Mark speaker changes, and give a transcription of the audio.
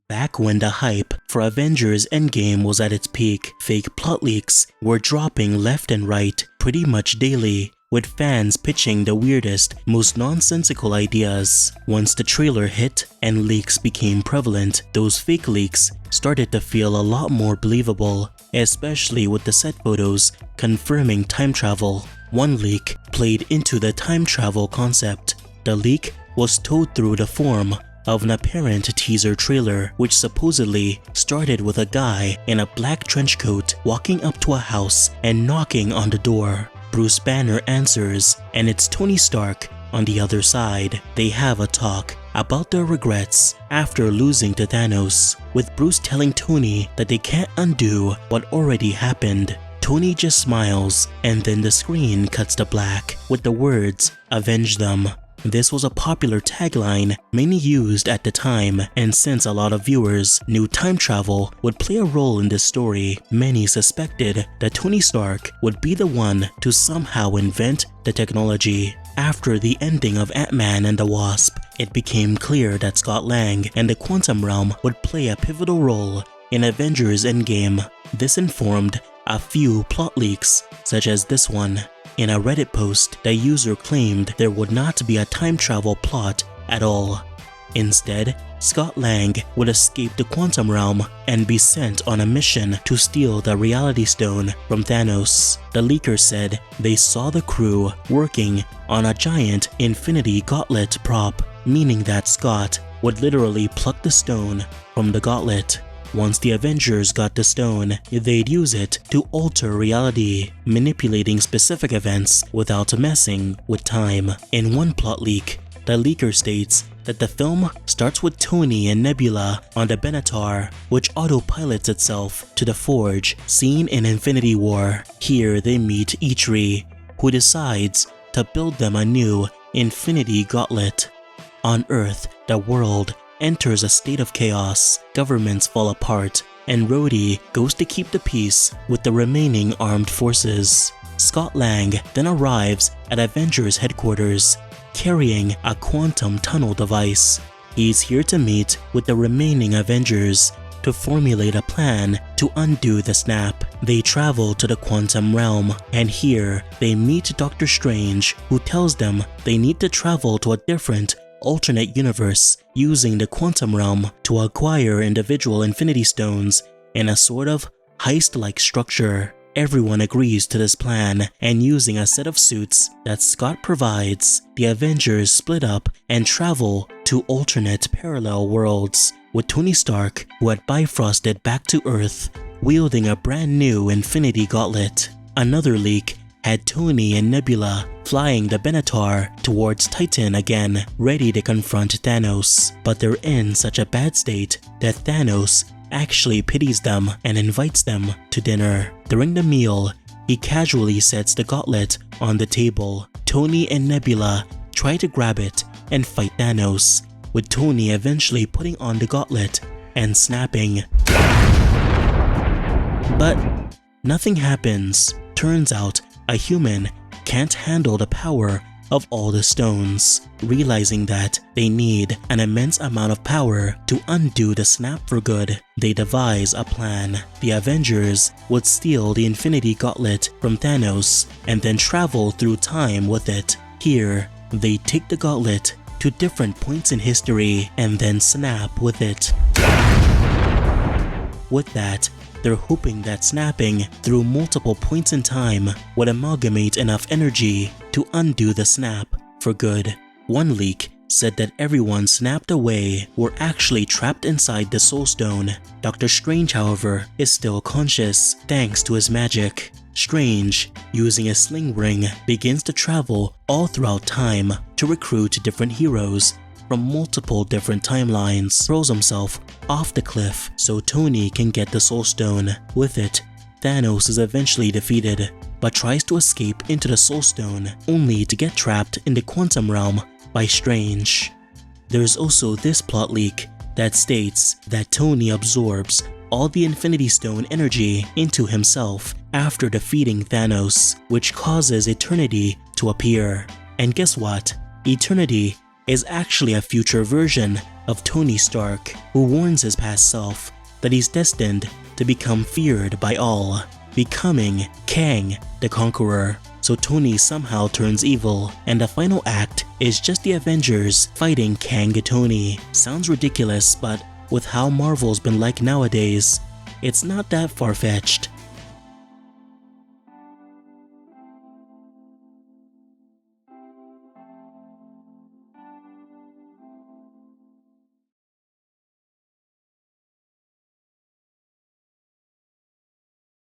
Speaker 1: Back when the hype for Avengers Endgame was at its peak, fake plot leaks were dropping left and right pretty much daily, with fans pitching the weirdest, most nonsensical ideas. Once the trailer hit and leaks became prevalent, those fake leaks started to feel a lot more believable, especially with the set photos confirming time travel. One leak played into the time travel concept. The leak was told through the form of an apparent teaser trailer, which supposedly started with a guy in a black trench coat walking up to a house and knocking on the door. Bruce Banner answers, and it's Tony Stark on the other side. They have a talk about their regrets after losing to Thanos, with Bruce telling Tony that they can't undo what already happened. Tony just smiles, and then the screen cuts to black with the words, "Avenge them." This was a popular tagline many used at the time, and since a lot of viewers knew time travel would play a role in this story, many suspected that Tony Stark would be the one to somehow invent the technology. After the ending of Ant-Man and the Wasp, it became clear that Scott Lang and the Quantum Realm would play a pivotal role in Avengers Endgame. This informed a few plot leaks, such as this one. In a Reddit post, the user claimed there would not be a time travel plot at all. Instead, Scott Lang would escape the Quantum Realm and be sent on a mission to steal the Reality Stone from Thanos. The leaker said they saw the crew working on a giant Infinity Gauntlet prop, meaning that Scott would literally pluck the stone from the gauntlet. Once the Avengers got the stone, they'd use it to alter reality, manipulating specific events without messing with time. In one plot leak, the leaker states that the film starts with Tony and Nebula on the Benatar, which autopilots itself to the Forge seen in Infinity War. Here they meet Eitri, who decides to build them a new Infinity Gauntlet. On Earth, the world enters a state of chaos, governments fall apart, and Rhodey goes to keep the peace with the remaining armed forces. Scott Lang then arrives at Avengers headquarters, carrying a quantum tunnel device. He's here to meet with the remaining Avengers to formulate a plan to undo the snap. They travel to the Quantum Realm, and here they meet Doctor Strange, who tells them they need to travel to a different alternate universe using the Quantum Realm to acquire individual Infinity Stones in a sort of heist-like structure. Everyone agrees to this plan, and using a set of suits that Scott provides, the Avengers split up and travel to alternate parallel worlds, with Tony Stark, who had bifrosted back to Earth, wielding a brand new Infinity Gauntlet. Another leak had Tony and Nebula flying the Benatar towards Titan again, ready to confront Thanos, but they're in such a bad state that Thanos actually pities them and invites them to dinner. During the meal, he casually sets the gauntlet on the table. Tony and Nebula try to grab it and fight Thanos, with Tony eventually putting on the gauntlet and snapping. But nothing happens. Turns out a human can't handle the power of all the stones. Realizing that they need an immense amount of power to undo the snap for good, they devise a plan. The Avengers would steal the Infinity Gauntlet from Thanos and then travel through time with it. Here, they take the gauntlet to different points in history and then snap with it. With that, they're hoping that snapping through multiple points in time would amalgamate enough energy to undo the snap for good. One leak said that everyone snapped away were actually trapped inside the Soul Stone. Doctor Strange, however, is still conscious thanks to his magic. Strange, using a sling ring, begins to travel all throughout time to recruit different heroes from multiple different timelines, throws himself off the cliff so Tony can get the Soul Stone. With it, Thanos is eventually defeated, but tries to escape into the Soul Stone, only to get trapped in the Quantum Realm by Strange. There's also this plot leak that states that Tony absorbs all the Infinity Stone energy into himself after defeating Thanos, which causes Eternity to appear. And guess what? Eternity is actually a future version of Tony Stark, who warns his past self that he's destined to become feared by all, becoming Kang the Conqueror. So Tony somehow turns evil, and the final act is just the Avengers fighting Kang Tony. Sounds ridiculous, but with how Marvel's been like nowadays, it's not that far-fetched.